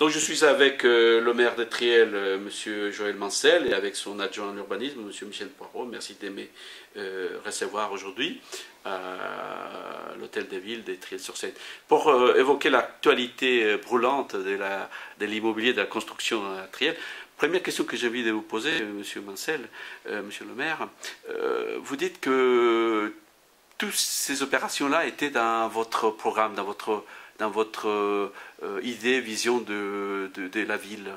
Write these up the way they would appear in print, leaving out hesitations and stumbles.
Donc je suis avec le maire de Triel, M. Joël Mancel, et avec son adjoint à l'urbanisme, M. Michel Poirot. Merci de me recevoir aujourd'hui à l'hôtel de ville de Triel-sur-Seine. Pour évoquer l'actualité brûlante de l'immobilier, de la construction à Triel, première question que j'ai envie de vous poser, M. Mancel, M. le maire, vous dites que toutes ces opérations-là étaient dans votre programme, dans votre idée, vision de la ville.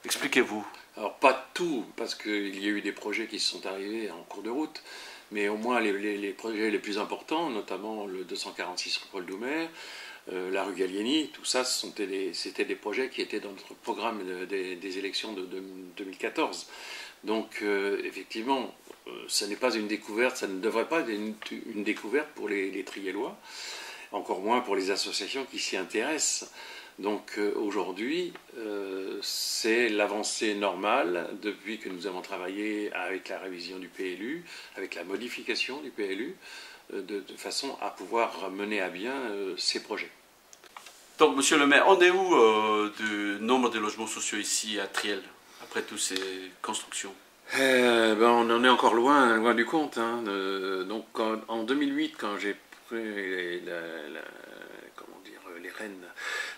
Expliquez-vous. Alors pas tout, parce qu'il y a eu des projets qui sont arrivés en cours de route, mais au moins les projets les plus importants, notamment le 246 rue Paul Doumer, la rue Gallieni, tout ça c'était des projets qui étaient dans notre programme des élections de 2014. Donc effectivement, ce n'est pas une découverte, ça ne devrait pas être une découverte pour les Triellois, encore moins pour les associations qui s'y intéressent. Donc aujourd'hui, c'est l'avancée normale depuis que nous avons travaillé avec la révision du PLU, avec la modification du PLU, de façon à pouvoir mener à bien ces projets. Donc, monsieur le maire, on est où du nombre de logements sociaux ici à Triel, après toutes ces constructions? On en est encore loin du compte. Hein. Donc en 2008, quand j'ai pris les rênes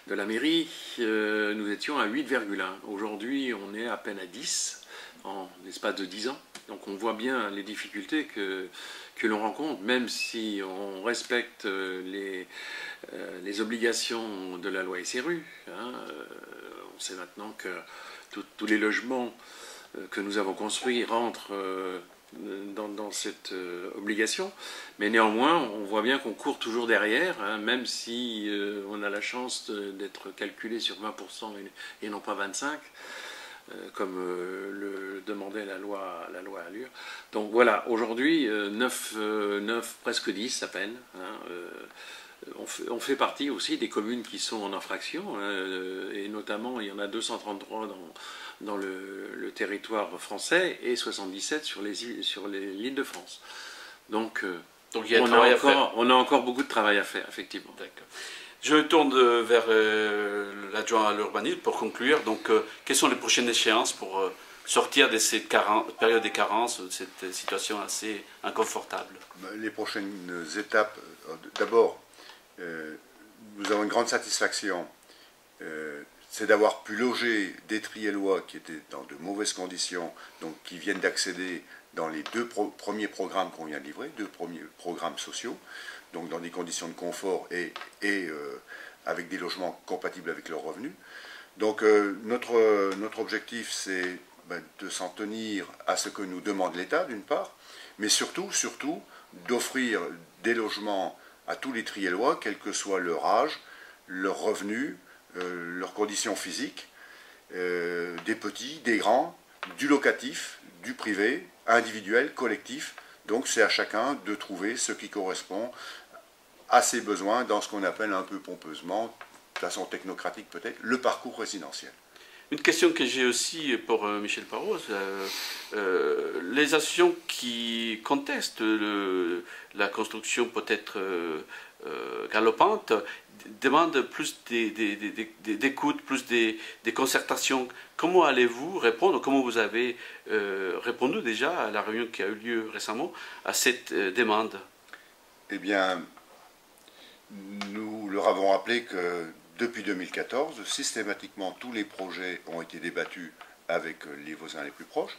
de la mairie, nous étions à 8,1. Aujourd'hui, on est à peine à 10 en l'espace de 10 ans. Donc on voit bien les difficultés que l'on rencontre, même si on respecte les obligations de la loi SRU. Hein. On sait maintenant que tous les logements que nous avons construits rentrent dans cette obligation, mais néanmoins on voit bien qu'on court toujours derrière, hein, même si on a la chance d'être calculé sur 20% et non pas 25%, comme le demandait la loi Allure. Donc voilà, aujourd'hui 9, presque 10 à peine. Hein, on fait partie aussi des communes qui sont en infraction, et notamment il y en a 233 dans le territoire français et 77 sur l'île de France. Donc il y a on a encore beaucoup de travail à faire, effectivement. D'accord. Je tourne vers l'adjoint à l'urbanisme pour conclure. Donc, quelles sont les prochaines échéances pour sortir de cette période de carence, de cette situation assez inconfortable? Les prochaines étapes, d'abord, nous avons une grande satisfaction, c'est d'avoir pu loger des Triellois qui étaient dans de mauvaises conditions, donc qui viennent d'accéder dans les deux premiers programmes qu'on vient de livrer, 2 premiers programmes sociaux, donc dans des conditions de confort et avec des logements compatibles avec leurs revenus. Donc notre objectif, c'est de s'en tenir à ce que nous demande l'État, d'une part, mais surtout d'offrir des logements à tous les Triellois, quel que soit leur âge, leurs revenus, leurs conditions physiques, des petits, des grands, du locatif, du privé, individuel, collectif. Donc c'est à chacun de trouver ce qui correspond à ses besoins dans ce qu'on appelle un peu pompeusement, de façon technocratique peut-être, le parcours résidentiel. Une question que j'ai aussi pour Michel Poirot, les associations qui contestent la construction peut-être galopante demandent plus d'écoute, plus des concertations. Comment allez-vous répondre, comment vous avez répondu déjà à la réunion qui a eu lieu récemment à cette demande? Eh bien, nous leur avons rappelé que depuis 2014, systématiquement, tous les projets ont été débattus avec les voisins les plus proches.